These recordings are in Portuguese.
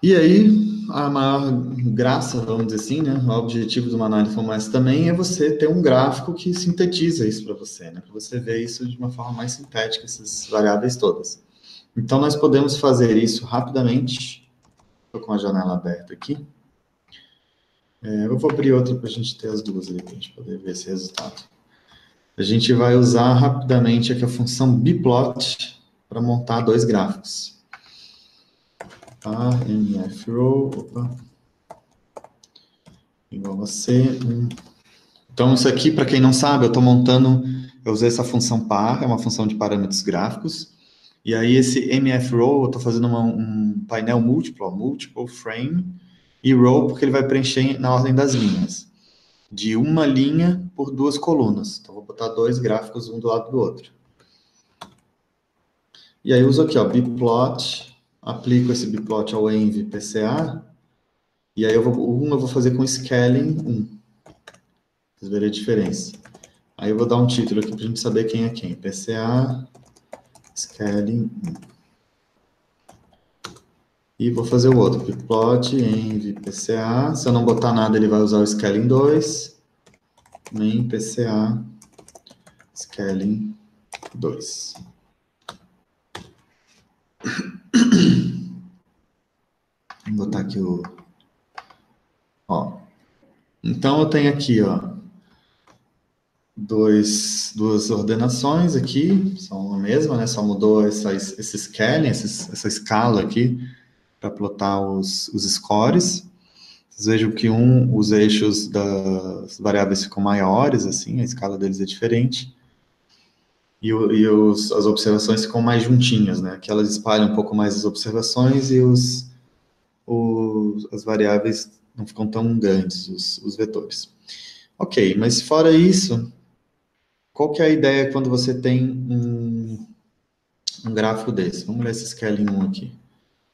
E aí, a maior graça, vamos dizer assim, né? O objetivo de uma análise como essa também é você ter um gráfico que sintetiza isso para você, né? Para você ver isso de uma forma mais sintética, essas variáveis todas. Então, nós podemos fazer isso rapidamente. Estou com a janela aberta aqui. Eu vou abrir outra para a gente ter as duas ali, para a gente poder ver esse resultado. A gente vai usar rapidamente aqui a função bplot para montar dois gráficos. Tá? mfrow, opa, igual a C. Então, isso aqui, para quem não sabe, eu estou montando, eu usei essa função par, é uma função de parâmetros gráficos, e aí esse mfrow, eu estou fazendo um painel múltiplo, ó, multiple frame, e row, porque ele vai preencher na ordem das linhas, de uma linha por duas colunas. Então, vou botar dois gráficos um do lado do outro. E aí, eu uso aqui, ó, bplot, aplico esse bplot ao env PCA, e aí eu vou fazer com scaling 1. Vocês verem a diferença. Aí eu vou dar um título aqui para a gente saber quem é quem. PCA, scaling 1. E vou fazer o outro. Plot, env, PCA. Se eu não botar nada, ele vai usar o scaling 2. Main, PCA, scaling 2. Vou botar aqui o... Ó. Então, eu tenho aqui, ó, duas ordenações aqui, são a mesma, né? Só mudou esse scaling, essa escala aqui, para plotar os scores. Vocês vejam que os eixos das variáveis ficam maiores, assim, a escala deles é diferente. As observações ficam mais juntinhas, né? Que elas espalham um pouco mais as observações e as variáveis não ficam tão grandes, os vetores. Ok, mas fora isso, qual que é a ideia quando você tem um gráfico desse? Vamos olhar esse scaling 1 aqui.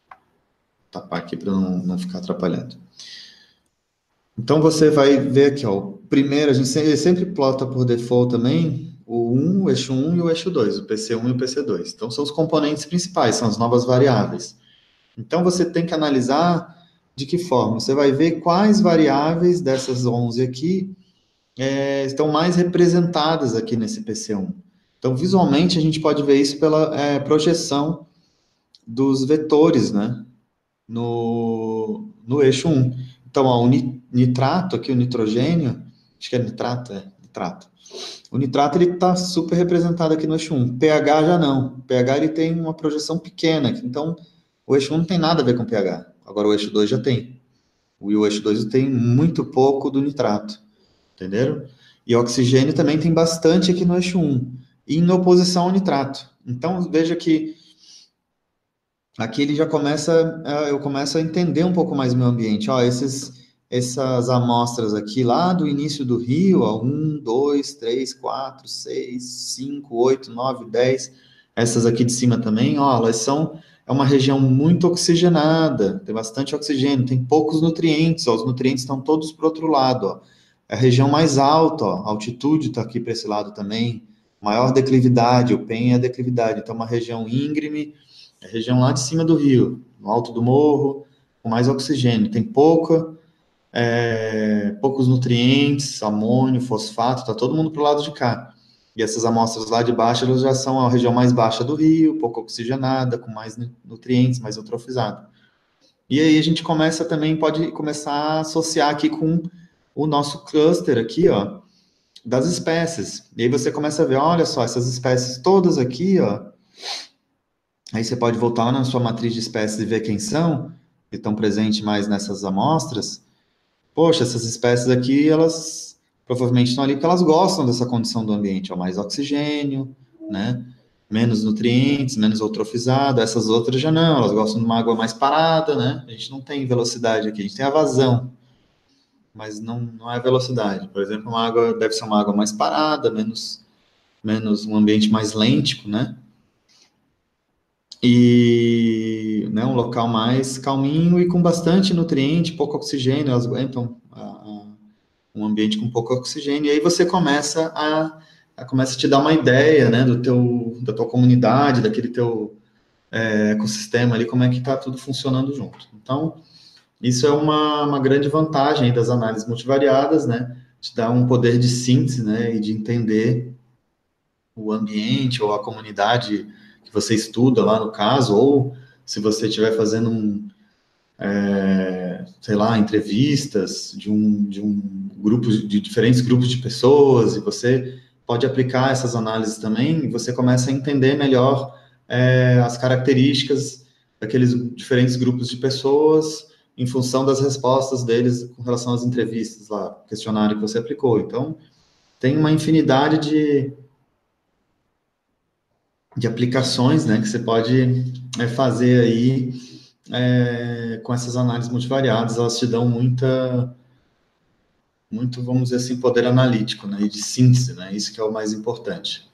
Vou tapar aqui para não ficar atrapalhando. Então, você vai ver aqui, ó, primeiro, a gente sempre plota por default também o eixo 1 e o eixo 2, o PC1 e o PC2. Então, são os componentes principais, são as novas variáveis. Então, você tem que analisar de que forma. Você vai ver quais variáveis dessas 11 aqui estão mais representadas aqui nesse PC1. Então, visualmente, a gente pode ver isso pela projeção dos vetores, né? No eixo 1. Então, ó, o nitrato aqui, o nitrogênio, acho que é nitrato, nitrato. O nitrato, ele está super representado aqui no eixo 1. pH já não. O pH, ele tem uma projeção pequena. Então, o eixo 1 não tem nada a ver com pH. Agora, o eixo 2 já tem. O eixo 2 tem muito pouco do nitrato. Entenderam? E oxigênio também tem bastante aqui no eixo 1. Em oposição ao nitrato. Então, veja que aqui ele já começa, eu começo a entender um pouco mais o meu ambiente. Ó, essas amostras aqui lá do início do rio, ó, 1, 2, 3, 4, 6, 5, 8, 9, 10. Essas aqui de cima também, ó, é uma região muito oxigenada, tem bastante oxigênio, tem poucos nutrientes, ó, os nutrientes estão todos para o outro lado, ó. É a região mais alta, ó, a altitude está aqui para esse lado também, maior declividade, o PEN é a declividade, então é uma região íngreme, é a região lá de cima do rio, no alto do morro, com mais oxigênio. Tem poucos nutrientes, amônio, fosfato, está todo mundo para o lado de cá. E essas amostras lá de baixo, elas já são a região mais baixa do rio, pouco oxigenada, com mais nutrientes, mais eutrofizada. E aí a gente pode começar a associar aqui com o nosso cluster aqui, ó, das espécies. E aí você começa a ver, olha só, essas espécies todas aqui, ó, aí você pode voltar lá na sua matriz de espécies e ver quem são, que estão presentes mais nessas amostras. Poxa, essas espécies aqui, elas provavelmente estão ali porque elas gostam dessa condição do ambiente, ó, mais oxigênio, né? Menos nutrientes, menos eutrofizado. Essas outras já não, elas gostam de uma água mais parada, né? A gente não tem velocidade aqui, a gente tem a vazão, mas não é velocidade. Por exemplo, uma água deve ser uma água mais parada, menos um ambiente mais lêntico, né? E né, um local mais calminho e com bastante nutriente, pouco oxigênio, elas aguentam um ambiente com pouco oxigênio, e aí você começa a te dar uma ideia, né, da tua comunidade, daquele teu ecossistema ali, como é que está tudo funcionando junto. Então, isso é uma grande vantagem das análises multivariadas, né? Te dá um poder de síntese, né? E de entender o ambiente ou a comunidade que você estuda lá no caso, ou se você estiver fazendo sei lá, entrevistas de um grupo, de diferentes grupos de pessoas, e você pode aplicar essas análises também, e você começa a entender melhor as características daqueles diferentes grupos de pessoas em função das respostas deles com relação às entrevistas lá, questionário que você aplicou. Então, tem uma infinidade de aplicações, né, que você pode fazer aí com essas análises multivariadas. Elas te dão muito, vamos dizer assim, poder analítico, né, e de síntese, né, isso que é o mais importante.